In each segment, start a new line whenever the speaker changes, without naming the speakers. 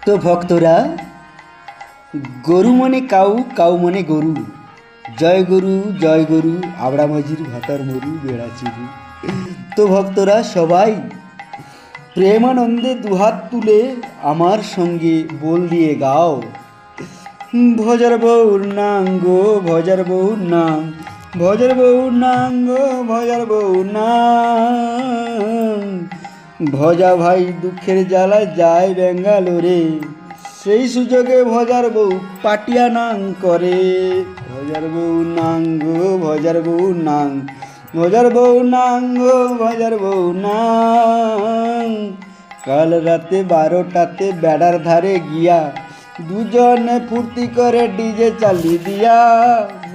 তো ভক্তরা, গরু মনে কাউ, কাউ মনে গরু, জয় গরু, আবড়া মাঝির ভাতার মরু বেড়া চুরু। তো ভক্তরা সবাই প্রেমানন্দে দুহাত তুলে আমার সঙ্গে বল দিয়ে গাও, ভজার বউর নাম গো, ভজার বউর নাম, ভজার বউর নাম গো, ভজার বউর নাম। ভজা ভাই দুঃখের জ্বালা যায় ব্যাঙ্গালোরে, সেই সুযোগে ভজার বউ পাটিয়া নাং করে। ভজার বউ নাং গো, ভজার বউ নাং, ভজার বউ নাং গো, ভজার বউ নাং। কাল রাতে 12টাতে বেড়ার ধারে গিয়া দুজনে ফুর্তি করে ডিজে চালিয়ে দিয়া,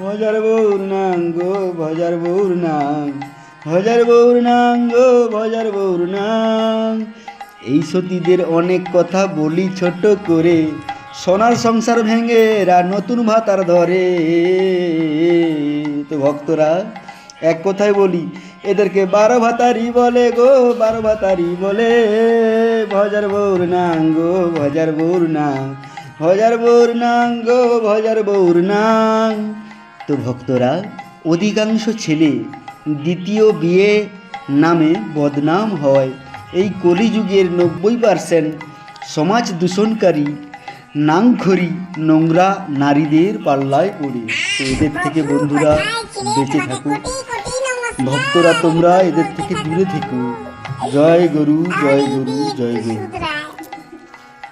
ভজার বউর নাং গো, ভজার বউর নাং, ভজার বউর নাং গো, ভজার বউর নাং। এই সতীদের অনেক কথা বলি ছোট করে, সোনার সংসার ভেঙে এরা নতুন ভাতার ধরে। তো ভক্তরা, এক কথায় বলি, এদেরকে 12 ভাতারি বলে গো, 12 ভাতারি বলে। ভজার বউর নাং গো, ভজার বউর নাং, ভজার বউর নাং গো, ভজার বউর নাং। তো ভক্তরা, অধিকাংশ ছেলে দ্বিতীয় বিয়ে নামে বদনাম হয়। এই কলিযুগের 90% সমাজ দূষণকারী নাংখরি নোংরা নারীদের পাল্লায় পড়ে। তো এদের থেকে বন্ধুরা বেঁচে থাকো, ভক্তরা তোমরা এদের থেকে দূরে থেকো। জয় গুরু, জয় গুরু, জয় গুরু।